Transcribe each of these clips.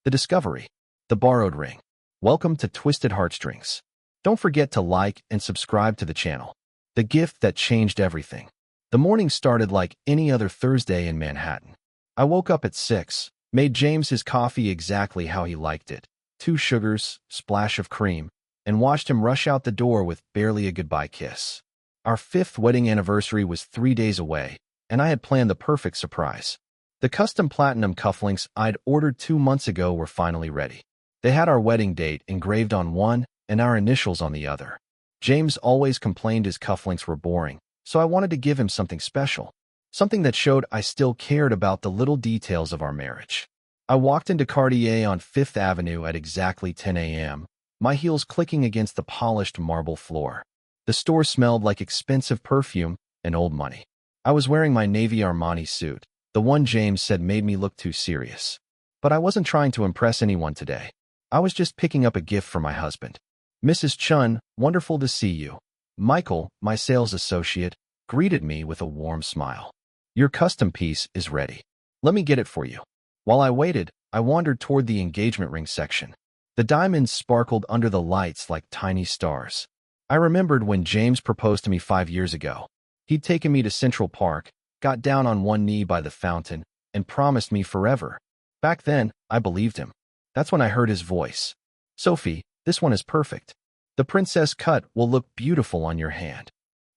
The discovery. The borrowed ring. Welcome to Twisted Heartstrings. Don't forget to like and subscribe to the channel. The gift that changed everything. The morning started like any other Thursday in Manhattan. I woke up at 6, made James his coffee exactly how he liked it. 2 sugars, splash of cream, and watched him rush out the door with barely a goodbye kiss. Our 5th wedding anniversary was 3 days away, and I had planned the perfect surprise. The custom platinum cufflinks I'd ordered 2 months ago were finally ready. They had our wedding date engraved on one and our initials on the other. James always complained his cufflinks were boring, so I wanted to give him something special. Something that showed I still cared about the little details of our marriage. I walked into Cartier on 5th Avenue at exactly 10 a.m., my heels clicking against the polished marble floor. The store smelled like expensive perfume and old money. I was wearing my navy Armani suit, the one James said made me look too serious. But I wasn't trying to impress anyone today. I was just picking up a gift for my husband. Mrs. Chun, wonderful to see you. Michael, my sales associate, greeted me with a warm smile. Your custom piece is ready. Let me get it for you. While I waited, I wandered toward the engagement ring section. The diamonds sparkled under the lights like tiny stars. I remembered when James proposed to me 5 years ago. He'd taken me to Central Park, got down on one knee by the fountain, and promised me forever. Back then, I believed him. That's when I heard his voice. Sophie, this one is perfect. The princess cut will look beautiful on your hand.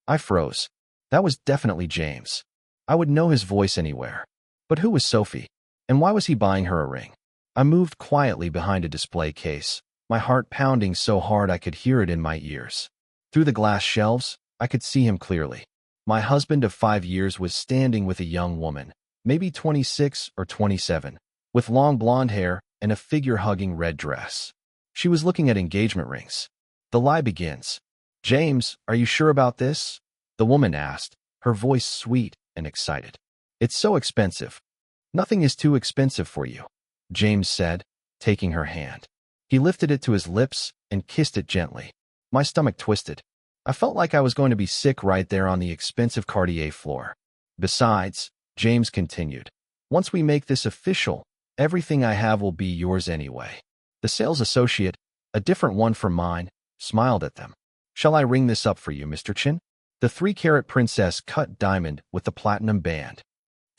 I froze. That was definitely James. I would know his voice anywhere. But who was Sophie? And why was he buying her a ring? I moved quietly behind a display case, my heart pounding so hard I could hear it in my ears. Through the glass shelves, I could see him clearly. My husband of 5 years was standing with a young woman, maybe 26 or 27, with long blonde hair and a figure-hugging red dress. She was looking at engagement rings. The lie begins. James, are you sure about this? The woman asked, her voice sweet and excited. It's so expensive. Nothing is too expensive for you, James said, taking her hand. He lifted it to his lips and kissed it gently. My stomach twisted. I felt like I was going to be sick right there on the expensive Cartier floor. Besides, James continued, once we make this official, everything I have will be yours anyway. The sales associate, a different one from mine, smiled at them. Shall I ring this up for you, Mr. Chin? The 3-carat princess cut diamond with the platinum band.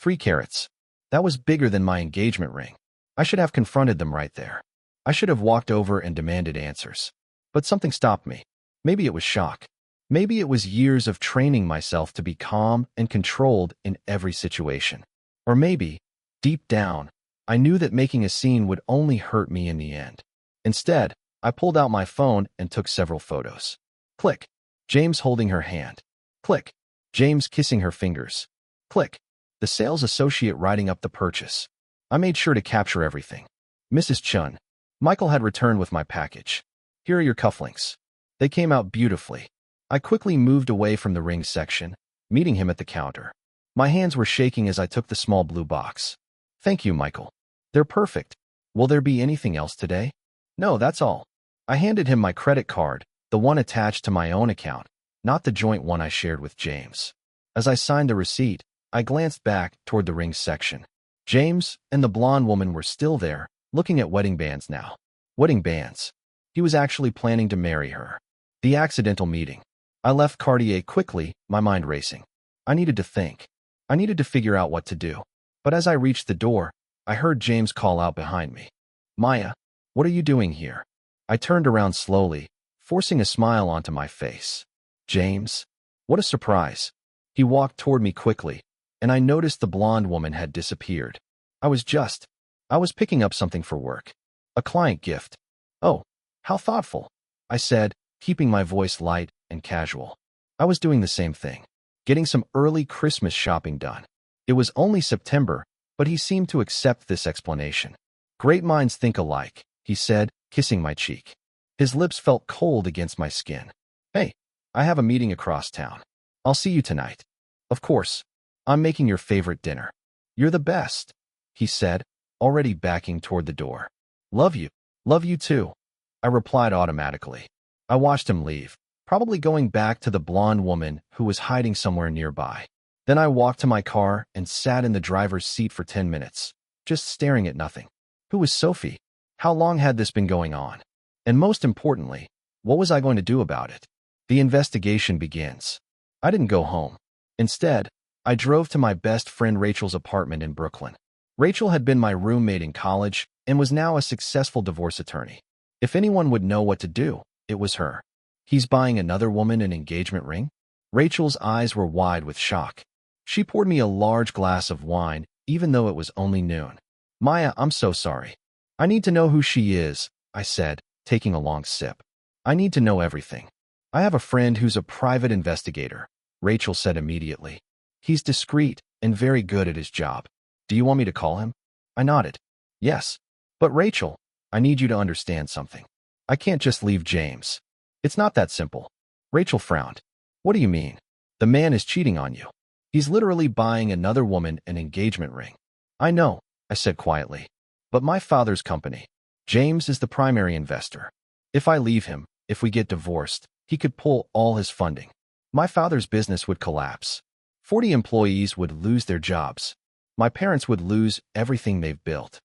3 carats. That was bigger than my engagement ring. I should have confronted them right there. I should have walked over and demanded answers. But something stopped me. Maybe it was shock. Maybe it was years of training myself to be calm and controlled in every situation. Or maybe, deep down, I knew that making a scene would only hurt me in the end. Instead, I pulled out my phone and took several photos. Click. James holding her hand. Click. James kissing her fingers. Click. The sales associate writing up the purchase. I made sure to capture everything. Mrs. Chun. Michael had returned with my package. Here are your cufflinks. They came out beautifully. I quickly moved away from the ring section, meeting him at the counter. My hands were shaking as I took the small blue box. Thank you, Michael. They're perfect. Will there be anything else today? No, that's all. I handed him my credit card, the one attached to my own account, not the joint one I shared with James. As I signed the receipt, I glanced back toward the ring section. James and the blonde woman were still there, looking at wedding bands now. Wedding bands. He was actually planning to marry her. The accidental meeting. I left Cartier quickly, my mind racing. I needed to think. I needed to figure out what to do. But as I reached the door, I heard James call out behind me. Maya, what are you doing here? I turned around slowly, forcing a smile onto my face. James? What a surprise. He walked toward me quickly, and I noticed the blonde woman had disappeared. I was picking up something for work. A client gift. Oh, how thoughtful, I said, keeping my voice light and casual. I was doing the same thing, getting some early Christmas shopping done. It was only September, but he seemed to accept this explanation. Great minds think alike, he said, kissing my cheek. His lips felt cold against my skin. Hey, I have a meeting across town. I'll see you tonight. Of course. I'm making your favorite dinner. You're the best, he said, already backing toward the door. Love you. Love you too. I replied automatically. I watched him leave, probably going back to the blonde woman who was hiding somewhere nearby. Then I walked to my car and sat in the driver's seat for 10 minutes, just staring at nothing. Who was Sophie? How long had this been going on? And most importantly, what was I going to do about it? The investigation begins. I didn't go home. Instead, I drove to my best friend Rachel's apartment in Brooklyn. Rachel had been my roommate in college and was now a successful divorce attorney. If anyone would know what to do, it was her. He's buying another woman an engagement ring? Rachel's eyes were wide with shock. She poured me a large glass of wine, even though it was only noon. Maya, I'm so sorry. I need to know who she is, I said, taking a long sip. I need to know everything. I have a friend who's a private investigator, Rachel said immediately. He's discreet and very good at his job. Do you want me to call him? I nodded. Yes. But Rachel, I need you to understand something. I can't just leave James. It's not that simple. Rachel frowned. What do you mean? The man is cheating on you. He's literally buying another woman an engagement ring. I know, I said quietly. But my father's company. James is the primary investor. If I leave him, if we get divorced, he could pull all his funding. My father's business would collapse. 40 employees would lose their jobs. My parents would lose everything they've built.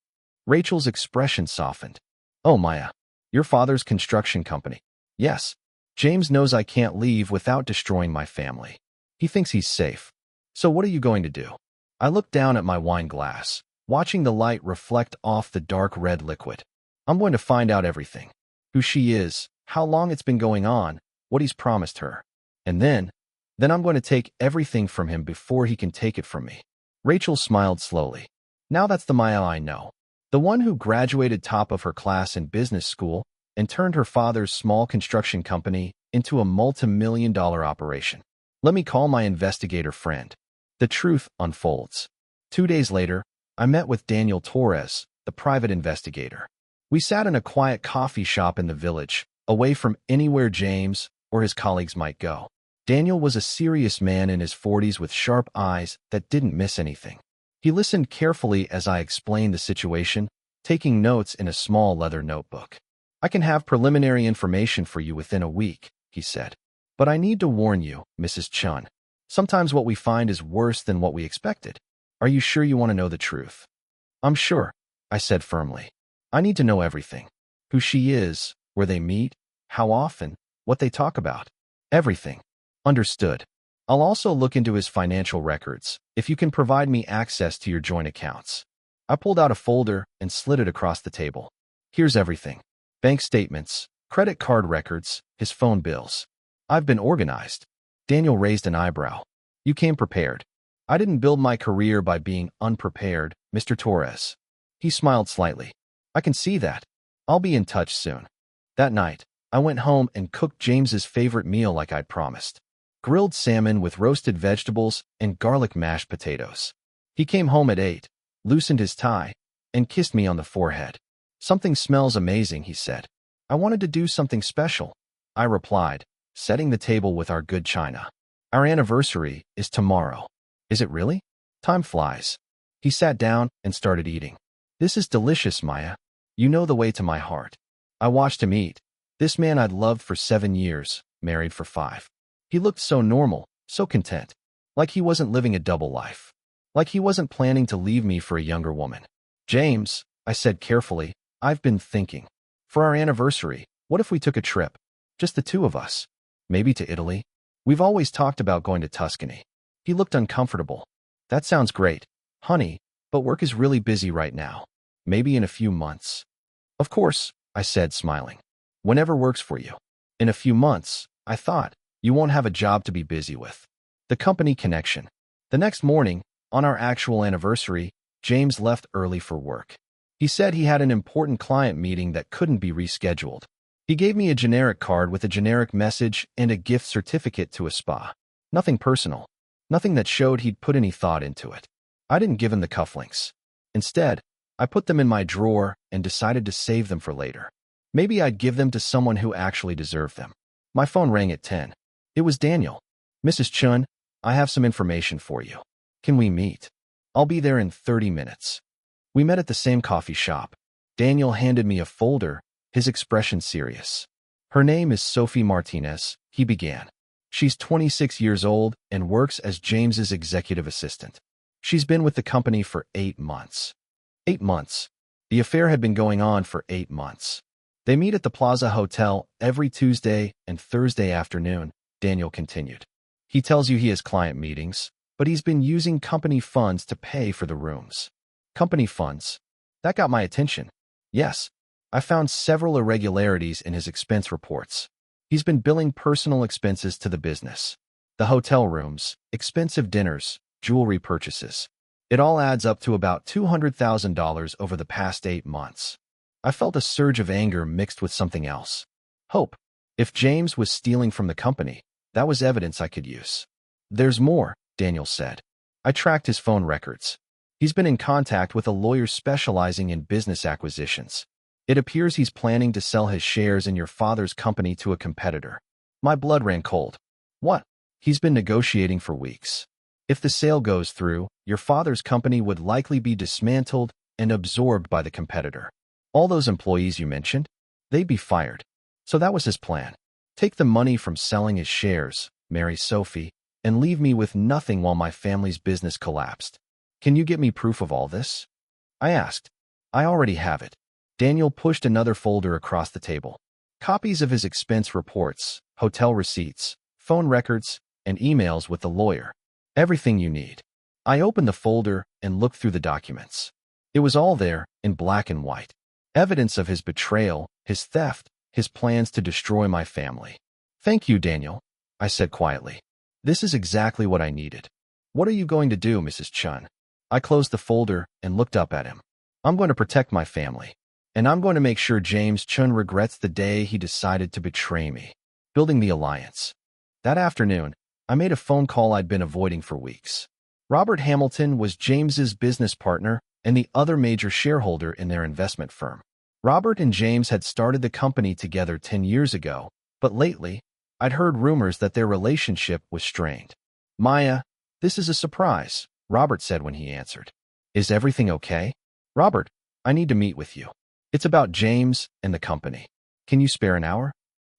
Rachel's expression softened. Oh, Maya, your father's construction company. Yes. James knows I can't leave without destroying my family. He thinks he's safe. So what are you going to do? I looked down at my wine glass, watching the light reflect off the dark red liquid. I'm going to find out everything. Who she is, how long it's been going on, what he's promised her. And then I'm going to take everything from him before he can take it from me. Rachel smiled slowly. Now that's the Maya I know. The one who graduated top of her class in business school and turned her father's small construction company into a multi-million-dollar operation. Let me call my investigator friend. The truth unfolds. 2 days later, I met with Daniel Torres, the private investigator. We sat in a quiet coffee shop in the village, away from anywhere James or his colleagues might go. Daniel was a serious man in his 40s with sharp eyes that didn't miss anything. He listened carefully as I explained the situation, taking notes in a small leather notebook. I can have preliminary information for you within a week, he said. But I need to warn you, Mrs. Chun. Sometimes what we find is worse than what we expected. Are you sure you want to know the truth? I'm sure, I said firmly. I need to know everything. Who she is, where they meet, how often, what they talk about. Everything. Understood. I'll also look into his financial records, if you can provide me access to your joint accounts. I pulled out a folder and slid it across the table. Here's everything. Bank statements, credit card records, his phone bills. I've been organized. Daniel raised an eyebrow. You came prepared. I didn't build my career by being unprepared, Mr. Torres. He smiled slightly. I can see that. I'll be in touch soon. That night, I went home and cooked James's favorite meal like I'd promised. Grilled salmon with roasted vegetables and garlic mashed potatoes. He came home at 8, loosened his tie, and kissed me on the forehead. Something smells amazing, he said. I wanted to do something special, I replied, setting the table with our good china. Our anniversary is tomorrow. Is it really? Time flies. He sat down and started eating. This is delicious, Maya. You know the way to my heart. I watched him eat. This man I'd loved for 7 years, married for 5. He looked so normal, so content. Like he wasn't living a double life. Like he wasn't planning to leave me for a younger woman. James, I said carefully, I've been thinking. For our anniversary, what if we took a trip? Just the two of us. Maybe to Italy? We've always talked about going to Tuscany. He looked uncomfortable. That sounds great, honey, but work is really busy right now. Maybe in a few months. Of course, I said, smiling. Whenever works for you. In a few months, I thought. You won't have a job to be busy with. The company connection. The next morning, on our actual anniversary, James left early for work. He said he had an important client meeting that couldn't be rescheduled. He gave me a generic card with a generic message and a gift certificate to a spa. Nothing personal. Nothing that showed he'd put any thought into it. I didn't give him the cufflinks. Instead, I put them in my drawer and decided to save them for later. Maybe I'd give them to someone who actually deserved them. My phone rang at 10. It was Daniel. Mrs. Chun, I have some information for you. Can we meet? I'll be there in 30 minutes. We met at the same coffee shop. Daniel handed me a folder, his expression serious. Her name is Sophie Martinez, he began. She's 26 years old and works as James's executive assistant. She's been with the company for 8 months. 8 months. The affair had been going on for 8 months. They meet at the Plaza Hotel every Tuesday and Thursday afternoon, Daniel continued. He tells you he has client meetings, but he's been using company funds to pay for the rooms. Company funds? That got my attention. Yes, I found several irregularities in his expense reports. He's been billing personal expenses to the business. The hotel rooms, expensive dinners, jewelry purchases. It all adds up to about $200,000 over the past 8 months. I felt a surge of anger mixed with something else. Hope. If James was stealing from the company, that was evidence I could use. There's more, Daniel said. I tracked his phone records. He's been in contact with a lawyer specializing in business acquisitions. It appears he's planning to sell his shares in your father's company to a competitor. My blood ran cold. What? He's been negotiating for weeks. If the sale goes through, your father's company would likely be dismantled and absorbed by the competitor. All those employees you mentioned, they'd be fired. So that was his plan. Take the money from selling his shares, marry Sophie, and leave me with nothing while my family's business collapsed. Can you get me proof of all this? I asked. I already have it. Daniel pushed another folder across the table. Copies of his expense reports, hotel receipts, phone records, and emails with the lawyer. Everything you need. I opened the folder and looked through the documents. It was all there, in black and white. Evidence of his betrayal, his theft, his plans to destroy my family. Thank you, Daniel, I said quietly. This is exactly what I needed. What are you going to do, Mrs. Chun? I closed the folder and looked up at him. I'm going to protect my family. And I'm going to make sure James Chun regrets the day he decided to betray me. Building the alliance. That afternoon, I made a phone call I'd been avoiding for weeks. Robert Hamilton was James's business partner and the other major shareholder in their investment firm. Robert and James had started the company together 10 years ago, but lately, I'd heard rumors that their relationship was strained. Maya, this is a surprise, Robert said when he answered. Is everything okay? Robert, I need to meet with you. It's about James and the company. Can you spare an hour?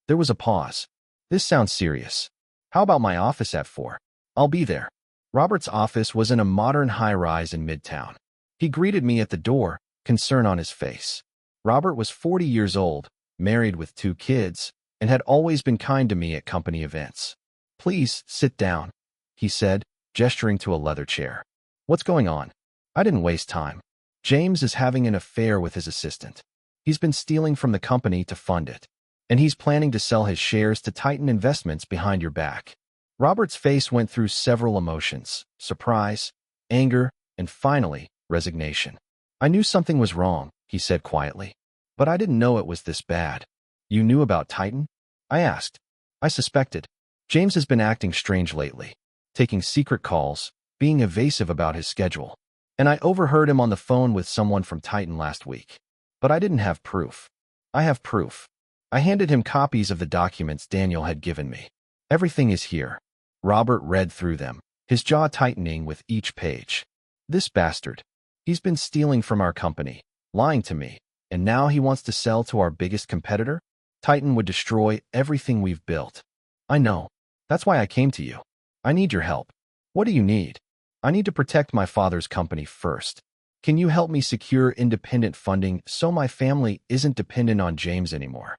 There was a pause. This sounds serious. How about my office at 4? I'll be there. Robert's office was in a modern high-rise in Midtown. He greeted me at the door, concern on his face. Robert was 40 years old, married with 2 kids, and had always been kind to me at company events. Please, sit down, he said, gesturing to a leather chair. What's going on? I didn't waste time. James is having an affair with his assistant. He's been stealing from the company to fund it, and he's planning to sell his shares to Titan Investments behind your back. Robert's face went through several emotions: surprise, anger, and finally, resignation. I knew something was wrong, he said quietly, but I didn't know it was this bad. You knew about Titan? I asked. I suspected. James has been acting strange lately, taking secret calls, being evasive about his schedule. And I overheard him on the phone with someone from Titan last week. But I didn't have proof. I have proof. I handed him copies of the documents Daniel had given me. Everything is here. Robert read through them, his jaw tightening with each page. This bastard. He's been stealing from our company, lying to me, and now he wants to sell to our biggest competitor? Titan would destroy everything we've built. I know. That's why I came to you. I need your help. What do you need? I need to protect my father's company first. Can you help me secure independent funding so my family isn't dependent on James anymore?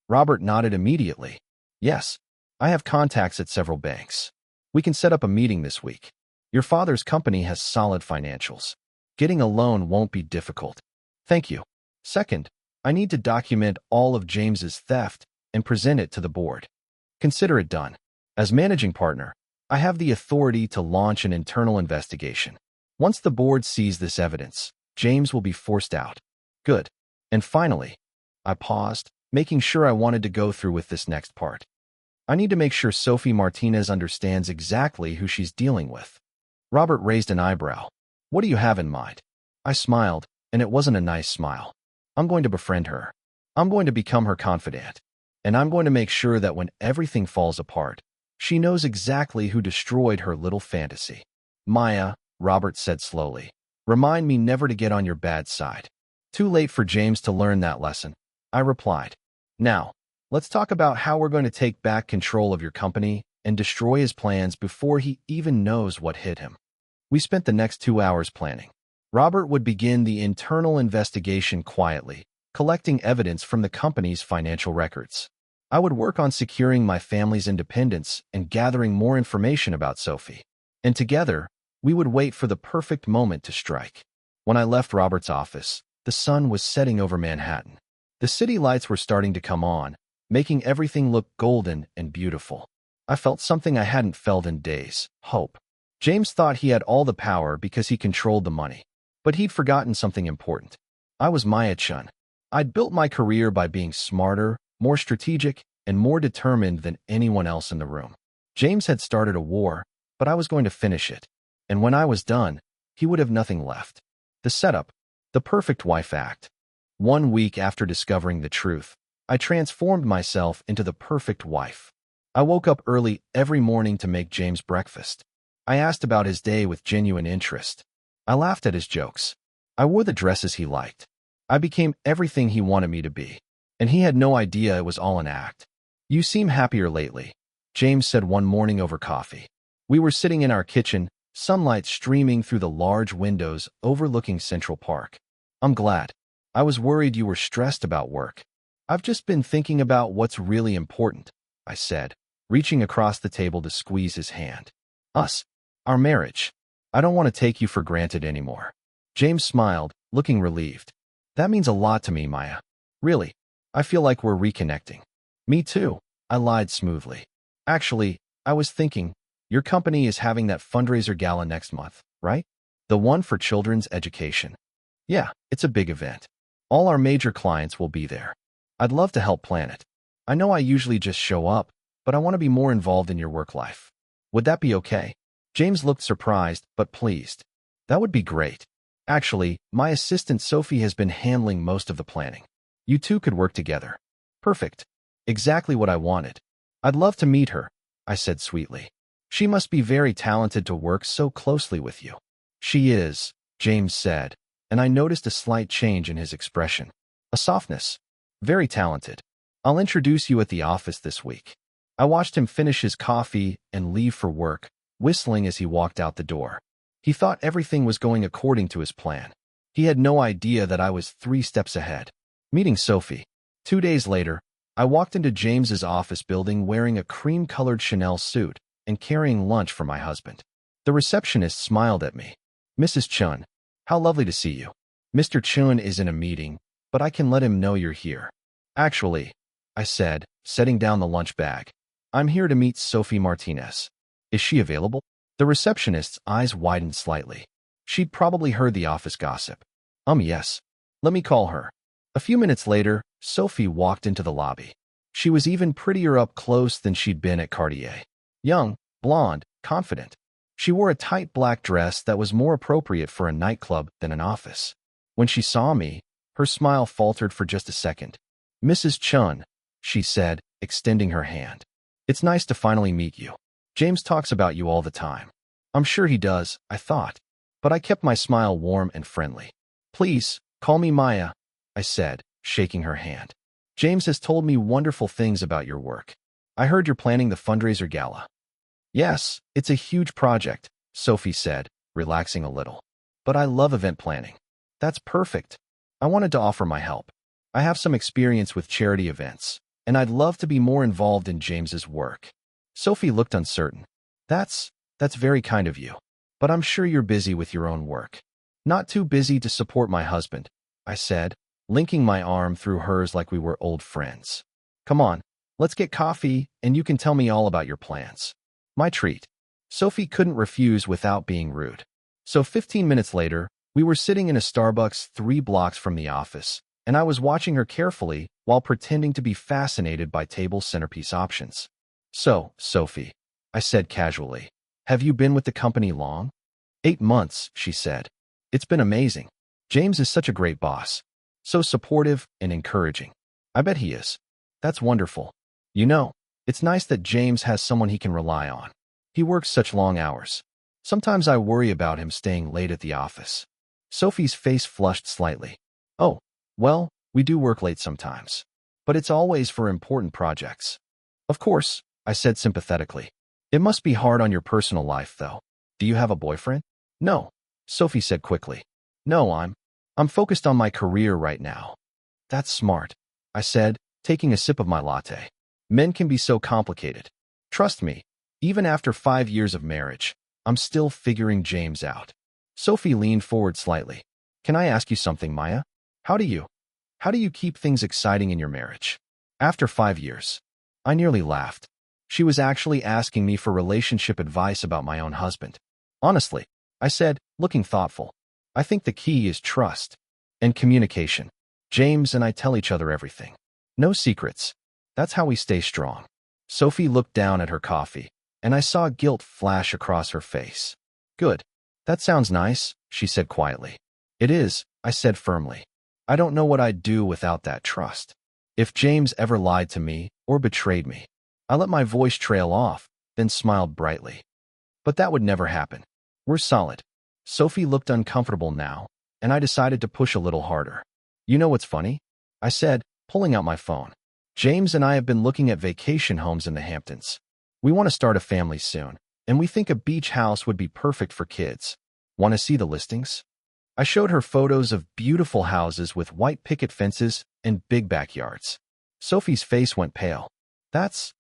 Robert nodded immediately. Yes, I have contacts at several banks. We can set up a meeting this week. Your father's company has solid financials. Getting a loan won't be difficult. Thank you. Second, I need to document all of James's theft and present it to the board. Consider it done. As managing partner, I have the authority to launch an internal investigation. Once the board sees this evidence, James will be forced out. Good. And finally, I paused, making sure I wanted to go through with this next part. I need to make sure Sophie Martinez understands exactly who she's dealing with. Robert raised an eyebrow. What do you have in mind? I smiled, and it wasn't a nice smile. I'm going to befriend her. I'm going to become her confidant. And I'm going to make sure that when everything falls apart, she knows exactly who destroyed her little fantasy. Maya, Robert said slowly, remind me never to get on your bad side. Too late for James to learn that lesson, I replied. Now, let's talk about how we're going to take back control of your company and destroy his plans before he even knows what hit him. We spent the next 2 hours planning. Robert would begin the internal investigation quietly, collecting evidence from the company's financial records. I would work on securing my family's independence and gathering more information about Sophie. And together, we would wait for the perfect moment to strike. When I left Robert's office, the sun was setting over Manhattan. The city lights were starting to come on, making everything look golden and beautiful. I felt something I hadn't felt in days: hope. James thought he had all the power because he controlled the money. But he'd forgotten something important. I was Maya Chun. I'd built my career by being smarter, more strategic, and more determined than anyone else in the room. James had started a war, but I was going to finish it. And when I was done, he would have nothing left. The setup, the perfect wife act. 1 week after discovering the truth, I transformed myself into the perfect wife. I woke up early every morning to make James breakfast. I asked about his day with genuine interest. I laughed at his jokes. I wore the dresses he liked. I became everything he wanted me to be. And he had no idea it was all an act. "You seem happier lately," James said one morning over coffee. We were sitting in our kitchen, sunlight streaming through the large windows overlooking Central Park. "I'm glad. I was worried you were stressed about work." "I've just been thinking about what's really important," I said, reaching across the table to squeeze his hand. "Us. Our marriage. I don't want to take you for granted anymore." James smiled, looking relieved. "That means a lot to me, Maya. Really, I feel like we're reconnecting." "Me too," I lied smoothly. "Actually, I was thinking, your company is having that fundraiser gala next month, right? The one for children's education." "Yeah, it's a big event. All our major clients will be there. I'd love to help plan it. I know I usually just show up, but I want to be more involved in your work life. Would that be okay?" James looked surprised, but pleased. "That would be great. Actually, my assistant Sophie has been handling most of the planning. You two could work together." "Perfect. Exactly what I wanted. I'd love to meet her," I said sweetly. "She must be very talented to work so closely with you." "She is," James said, and I noticed a slight change in his expression. A softness. "Very talented. I'll introduce you at the office this week." I watched him finish his coffee and leave for work, whistling as he walked out the door. He thought everything was going according to his plan. He had no idea that I was 3 steps ahead. Meeting Sophie. 2 days later, I walked into James's office building wearing a cream-colored Chanel suit and carrying lunch for my husband. The receptionist smiled at me. "Mrs. Chun, how lovely to see you. Mr. Chun is in a meeting, but I can let him know you're here." "Actually," I said, setting down the lunch bag, "I'm here to meet Sophie Martinez. Is she available?" The receptionist's eyes widened slightly. She'd probably heard the office gossip. Yes. Let me call her." A few minutes later, Sophie walked into the lobby. She was even prettier up close than she'd been at Cartier. Young, blonde, confident. She wore a tight black dress that was more appropriate for a nightclub than an office. When she saw me, her smile faltered for just a second. "Mrs. Chun," she said, extending her hand. "It's nice to finally meet you. James talks about you all the time." "I'm sure he does," I thought, but I kept my smile warm and friendly. "Please, call me Maya," I said, shaking her hand. "James has told me wonderful things about your work. I heard you're planning the fundraiser gala." "Yes, it's a huge project," Sophie said, relaxing a little. "But I love event planning." "That's perfect. I wanted to offer my help. I have some experience with charity events, and I'd love to be more involved in James's work." Sophie looked uncertain. That's very kind of you. But I'm sure you're busy with your own work." "Not too busy to support my husband," I said, linking my arm through hers like we were old friends. "Come on, let's get coffee, and you can tell me all about your plans." My treat. Sophie couldn't refuse without being rude. So 15 minutes later, we were sitting in a Starbucks 3 blocks from the office, and I was watching her carefully while pretending to be fascinated by table centerpiece options. "So, Sophie," I said casually, "have you been with the company long?" 8 months, she said. "It's been amazing. James is such a great boss. So supportive and encouraging." "I bet he is." "That's wonderful. You know, it's nice that James has someone he can rely on. He works such long hours. Sometimes I worry about him staying late at the office." Sophie's face flushed slightly. "Oh, well, we do work late sometimes. But it's always for important projects." "Of course," I said sympathetically. "It must be hard on your personal life, though. Do you have a boyfriend?" "No," Sophie said quickly. No, I'm focused on my career right now. That's smart, I said, taking a sip of my latte. Men can be so complicated. Trust me, even after 5 years of marriage, I'm still figuring James out. Sophie leaned forward slightly. Can I ask you something, Maya? How do you keep things exciting in your marriage? After 5 years. I nearly laughed. She was actually asking me for relationship advice about my own husband. Honestly, I said, looking thoughtful. I think the key is trust and communication. James and I tell each other everything. No secrets. That's how we stay strong. Sophie looked down at her coffee, and I saw guilt flash across her face. Good. That sounds nice, she said quietly. It is, I said firmly. I don't know what I'd do without that trust. If James ever lied to me or betrayed me, I let my voice trail off, then smiled brightly. But that would never happen. We're solid. Sophie looked uncomfortable now, and I decided to push a little harder. You know what's funny? I said, pulling out my phone. James and I have been looking at vacation homes in the Hamptons. We want to start a family soon, and we think a beach house would be perfect for kids. Want to see the listings? I showed her photos of beautiful houses with white picket fences and big backyards. Sophie's face went pale. That's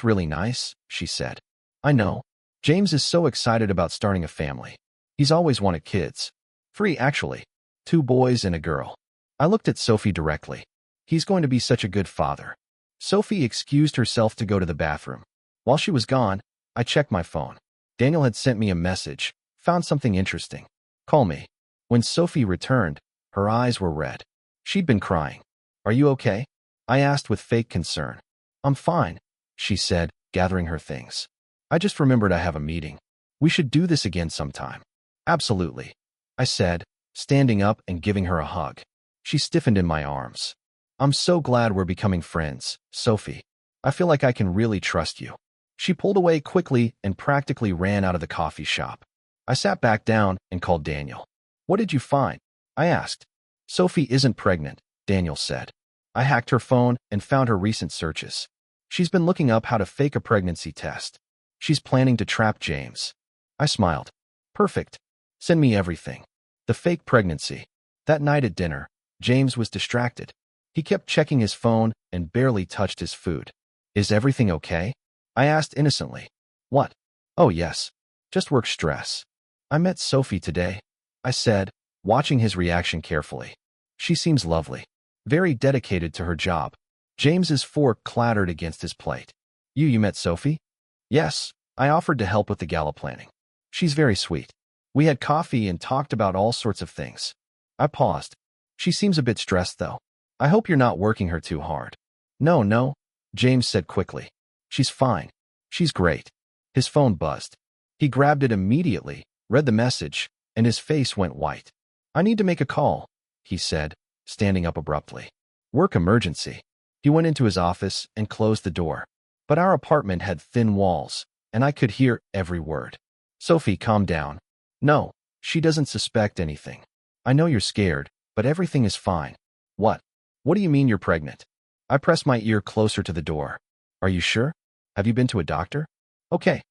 really nice, she said. I know. James is so excited about starting a family. He's always wanted kids. 3, actually. 2 boys and a girl. I looked at Sophie directly. He's going to be such a good father. Sophie excused herself to go to the bathroom. While she was gone, I checked my phone. Daniel had sent me a message. Found something interesting. Call me. When Sophie returned, her eyes were red. She'd been crying. Are you okay? I asked with fake concern. I'm fine, she said, gathering her things. I just remembered I have a meeting. We should do this again sometime. Absolutely, I said, standing up and giving her a hug. She stiffened in my arms. I'm so glad we're becoming friends, Sophie. I feel like I can really trust you. She pulled away quickly and practically ran out of the coffee shop. I sat back down and called Daniel. What did you find? I asked. Sophie isn't pregnant, Daniel said. I hacked her phone and found her recent searches. She's been looking up how to fake a pregnancy test. She's planning to trap James. I smiled. Perfect. Send me everything. The fake pregnancy. That night at dinner, James was distracted. He kept checking his phone and barely touched his food. Is everything okay? I asked innocently. What? Oh yes. Just work stress. I met Sophie today, I said, watching his reaction carefully. She seems lovely. Very dedicated to her job. James's fork clattered against his plate. You met Sophie? Yes, I offered to help with the gala planning. She's very sweet. We had coffee and talked about all sorts of things. I paused. She seems a bit stressed, though. I hope you're not working her too hard. No, James said quickly. She's fine. She's great. His phone buzzed. He grabbed it immediately, read the message, and his face went white. I need to make a call, he said, standing up abruptly. Work emergency. He went into his office and closed the door. But our apartment had thin walls, and I could hear every word. Sophie, calm down. No, she doesn't suspect anything. I know you're scared, but everything is fine. What? What do you mean you're pregnant? I pressed my ear closer to the door. Are you sure? Have you been to a doctor? Okay,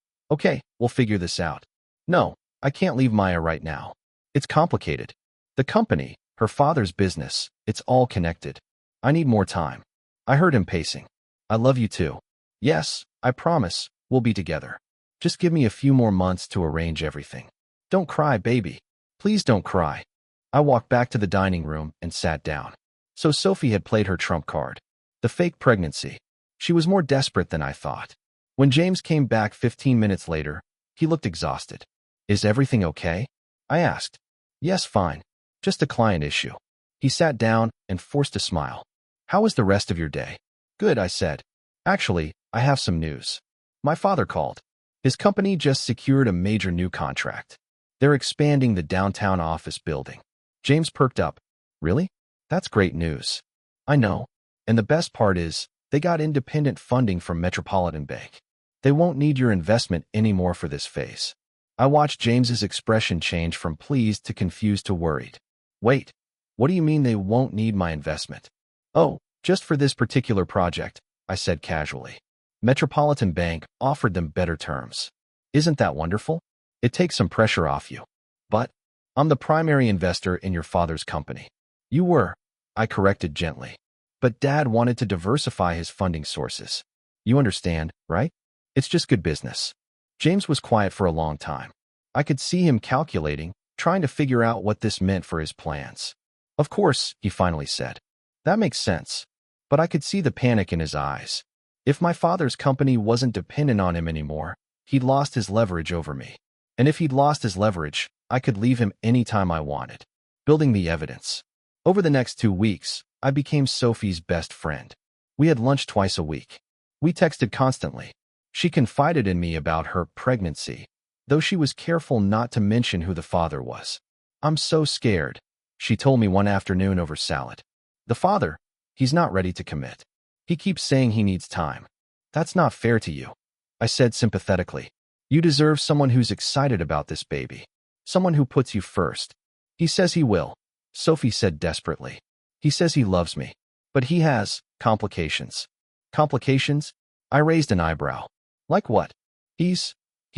we'll figure this out. No, I can't leave Maya right now. It's complicated. The company, her father's business, it's all connected. I need more time. I heard him pacing. I love you too. Yes, I promise, we'll be together. Just give me a few more months to arrange everything. Don't cry, baby. Please don't cry. I walked back to the dining room and sat down. So Sophie had played her trump card. The fake pregnancy. She was more desperate than I thought. When James came back 15 minutes later, he looked exhausted. Is everything okay? I asked. Yes, fine. Just a client issue. He sat down and forced a smile. How was the rest of your day? Good, I said. Actually, I have some news. My father called. His company just secured a major new contract. They're expanding the downtown office building. James perked up. Really? That's great news. I know. And the best part is, they got independent funding from Metropolitan Bank. They won't need your investment anymore for this phase. I watched James's expression change from pleased to confused to worried. Wait, what do you mean they won't need my investment? Oh, just for this particular project, I said casually. Metropolitan Bank offered them better terms. Isn't that wonderful? It takes some pressure off you. But I'm the primary investor in your father's company. You were, I corrected gently. But Dad wanted to diversify his funding sources. You understand, right? It's just good business. James was quiet for a long time. I could see him calculating, trying to figure out what this meant for his plans. Of course, he finally said. That makes sense. But I could see the panic in his eyes. If my father's company wasn't dependent on him anymore, he'd lost his leverage over me. And if he'd lost his leverage, I could leave him anytime I wanted. Building the evidence. Over the next 2 weeks, I became Sophie's best friend. We had lunch twice a week. We texted constantly. She confided in me about her pregnancy, though she was careful not to mention who the father was. I'm so scared, she told me one afternoon over salad. The father, he's not ready to commit. He keeps saying he needs time. That's not fair to you, I said sympathetically. You deserve someone who's excited about this baby. Someone who puts you first. He says he will, Sophie said desperately. He says he loves me. But he has complications. Complications? I raised an eyebrow. Like what? He's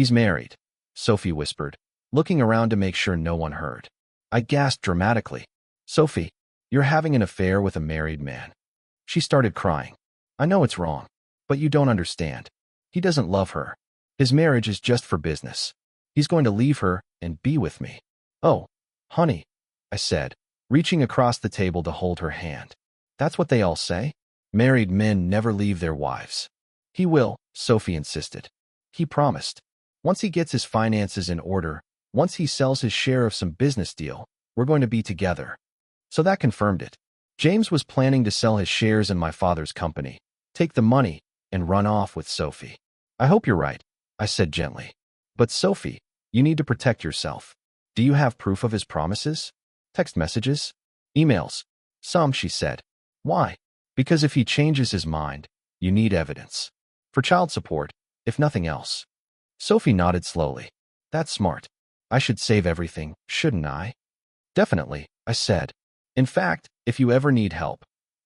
married, Sophie whispered, looking around to make sure no one heard. I gasped dramatically. Sophie, you're having an affair with a married man. She started crying. I know it's wrong, but you don't understand. He doesn't love her. His marriage is just for business. He's going to leave her and be with me. Oh, honey, I said, reaching across the table to hold her hand. That's what they all say? Married men never leave their wives. He will, Sophie insisted. He promised. Once he gets his finances in order, once he sells his share of some business deal, we're going to be together. So that confirmed it. James was planning to sell his shares in my father's company, take the money, and run off with Sophie. I hope you're right, I said gently. But Sophie, you need to protect yourself. Do you have proof of his promises? Text messages? Emails? Some, she said. Why? Because if he changes his mind, you need evidence. For child support, if nothing else. Sophie nodded slowly. That's smart. I should save everything, shouldn't I? Definitely, I said. In fact, if you ever need help,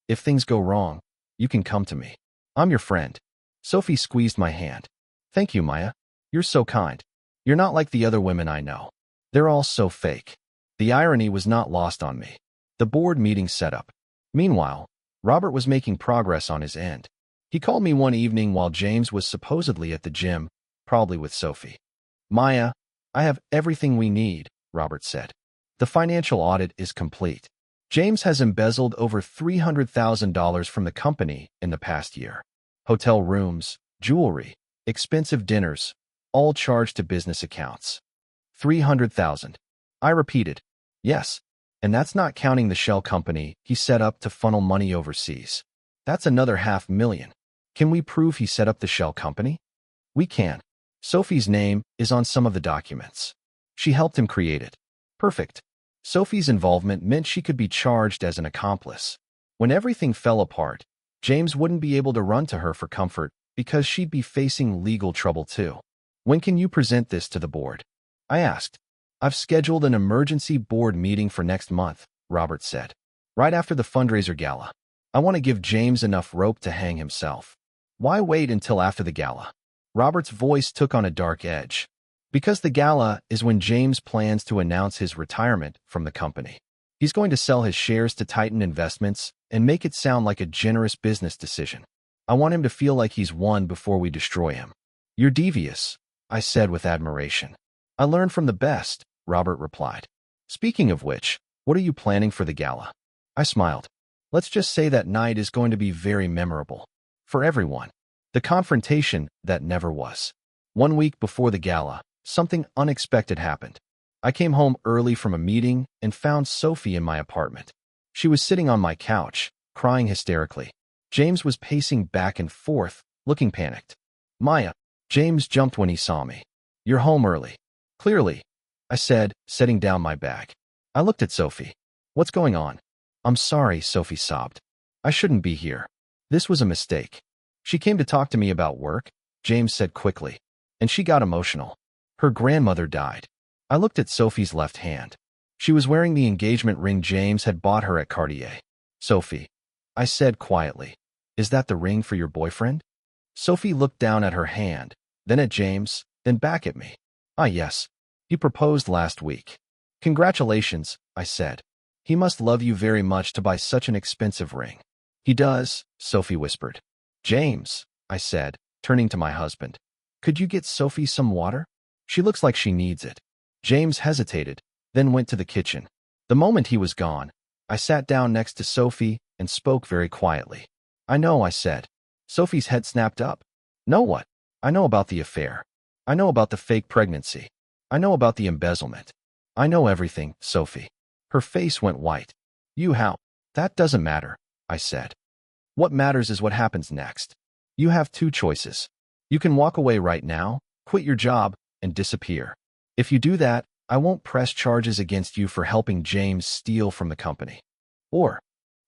if things go wrong, you can come to me. I'm your friend. Sophie squeezed my hand. Thank you, Maya. You're so kind. You're not like the other women I know. They're all so fake. The irony was not lost on me. The board meeting set up. Meanwhile, Robert was making progress on his end. He called me one evening while James was supposedly at the gym, probably with Sophie. Maya, I have everything we need, Robert said. The financial audit is complete. James has embezzled over $300,000 from the company in the past year. Hotel rooms, jewelry, expensive dinners, all charged to business accounts. 300,000. I repeated. Yes. And that's not counting the shell company he set up to funnel money overseas. That's another $500,000. Can we prove he set up the shell company? We can. Sophie's name is on some of the documents. She helped him create it. Perfect. Sophie's involvement meant she could be charged as an accomplice. When everything fell apart, James wouldn't be able to run to her for comfort because she'd be facing legal trouble too. When can you present this to the board? I asked. I've scheduled an emergency board meeting for next month, Robert said. Right after the fundraiser gala. I want to give James enough rope to hang himself. Why wait until after the gala? Robert's voice took on a dark edge. Because the gala is when James plans to announce his retirement from the company. He's going to sell his shares to Titan Investments and make it sound like a generous business decision. I want him to feel like he's won before we destroy him. You're devious, I said with admiration. I learned from the best, Robert replied. Speaking of which, what are you planning for the gala? I smiled. Let's just say that night is going to be very memorable. For everyone. The confrontation that never was. 1 week before the gala, something unexpected happened. I came home early from a meeting and found Sophie in my apartment. She was sitting on my couch, crying hysterically. James was pacing back and forth, looking panicked. Maya. James jumped when he saw me. You're home early. Clearly, I said, setting down my bag. I looked at Sophie. What's going on? I'm sorry, Sophie sobbed. I shouldn't be here. This was a mistake. She came to talk to me about work, James said quickly, and she got emotional. Her grandmother died. I looked at Sophie's left hand. She was wearing the engagement ring James had bought her at Cartier. Sophie, I said quietly, is that the ring for your boyfriend? Sophie looked down at her hand, then at James, then back at me. Ah, yes. He proposed last week. Congratulations, I said. He must love you very much to buy such an expensive ring. He does, Sophie whispered. James, I said, turning to my husband. Could you get Sophie some water? She looks like she needs it. James hesitated, then went to the kitchen. The moment he was gone, I sat down next to Sophie and spoke very quietly. I know, I said. Sophie's head snapped up. Know what? I know about the affair. I know about the fake pregnancy. I know about the embezzlement. I know everything, Sophie. Her face went white. You how? That doesn't matter, I said. What matters is what happens next. You have two choices. You can walk away right now, quit your job, and disappear. If you do that, I won't press charges against you for helping James steal from the company. Or,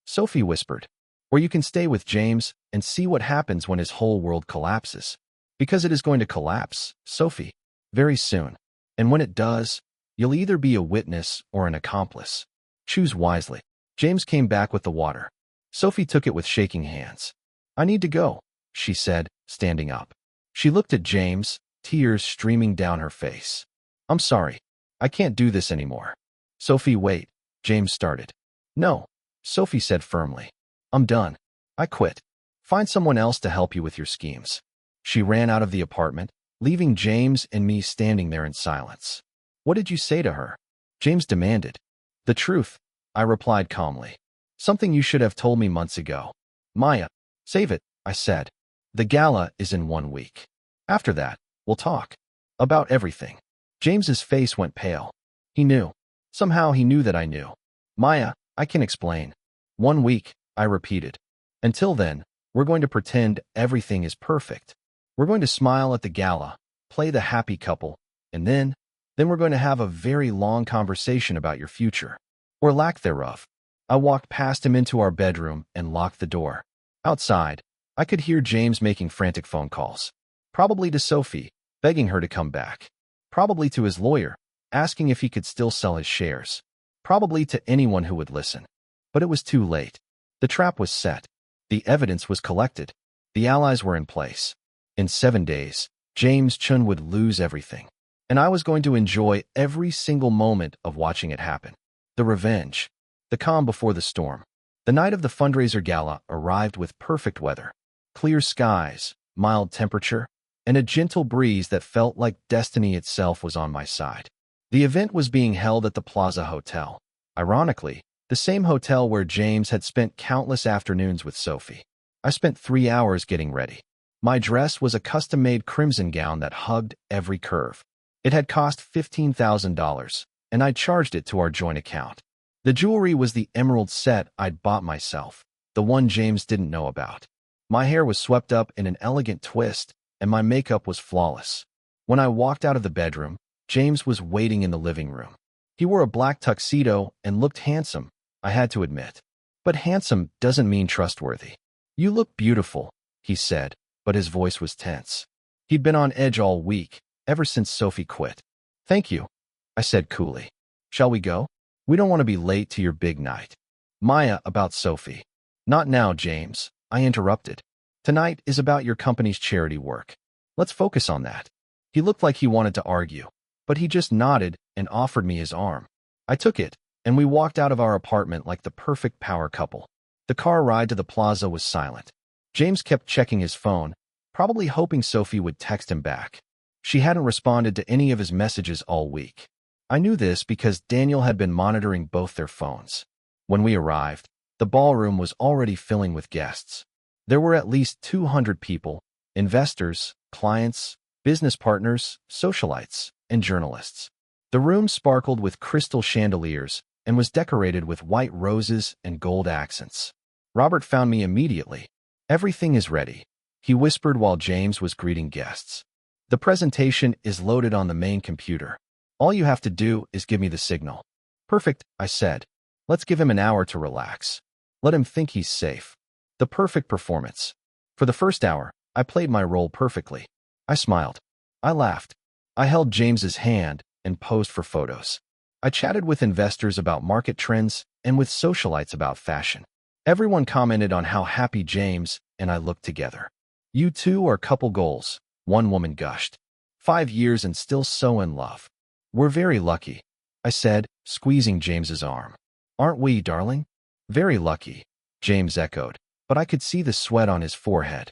Sophie whispered, or you can stay with James and see what happens when his whole world collapses. Because it is going to collapse, Sophie, very soon. And when it does, you'll either be a witness or an accomplice. Choose wisely. James came back with the water. Sophie took it with shaking hands. I need to go, she said, standing up. She looked at James, tears streaming down her face. I'm sorry. I can't do this anymore. Sophie, wait, James started. No, Sophie said firmly. I'm done. I quit. Find someone else to help you with your schemes. She ran out of the apartment, leaving James and me standing there in silence. What did you say to her? James demanded. The truth, I replied calmly. Something you should have told me months ago. Maya, save it, I said. The gala is in 1 week. After that, we'll talk. About everything. James's face went pale. He knew. Somehow he knew that I knew. Maya, I can explain. 1 week, I repeated. Until then, we're going to pretend everything is perfect. We're going to smile at the gala, play the happy couple, and then we're going to have a very long conversation about your future. Or lack thereof. I walked past him into our bedroom and locked the door. Outside, I could hear James making frantic phone calls. Probably to Sophie, begging her to come back. Probably to his lawyer, asking if he could still sell his shares. Probably to anyone who would listen. But it was too late. The trap was set. The evidence was collected. The allies were in place. In 7 days, James Chun would lose everything. And I was going to enjoy every single moment of watching it happen. The revenge. The calm before the storm. The night of the fundraiser gala arrived with perfect weather. Clear skies, mild temperature, and a gentle breeze that felt like destiny itself was on my side. The event was being held at the Plaza Hotel. Ironically, the same hotel where James had spent countless afternoons with Sophie. I spent 3 hours getting ready. My dress was a custom-made crimson gown that hugged every curve. It had cost $15,000, and I charged it to our joint account. The jewelry was the emerald set I'd bought myself, the one James didn't know about. My hair was swept up in an elegant twist, and my makeup was flawless. When I walked out of the bedroom, James was waiting in the living room. He wore a black tuxedo and looked handsome, I had to admit. But handsome doesn't mean trustworthy. You look beautiful, he said, but his voice was tense. He'd been on edge all week, ever since Sophie quit. Thank you, I said coolly. Shall we go? We don't want to be late to your big night. Maya, about Sophie. Not now, James, I interrupted. Tonight is about your company's charity work. Let's focus on that. He looked like he wanted to argue, but he just nodded and offered me his arm. I took it, and we walked out of our apartment like the perfect power couple. The car ride to the plaza was silent. James kept checking his phone, probably hoping Sophie would text him back. She hadn't responded to any of his messages all week. I knew this because Daniel had been monitoring both their phones. When we arrived, the ballroom was already filling with guests. There were at least 200 people, investors, clients, business partners, socialites, and journalists. The room sparkled with crystal chandeliers and was decorated with white roses and gold accents. Robert found me immediately. Everything is ready, he whispered while James was greeting guests. The presentation is loaded on the main computer. All you have to do is give me the signal. Perfect, I said. Let's give him an hour to relax. Let him think he's safe. The perfect performance. For the first hour, I played my role perfectly. I smiled. I laughed. I held James's hand and posed for photos. I chatted with investors about market trends and with socialites about fashion. Everyone commented on how happy James and I looked together. You two are couple goals, one woman gushed. 5 years and still so in love. We're very lucky, I said, squeezing James's arm. "Aren't we, darling?" "Very lucky," James echoed, but I could see the sweat on his forehead.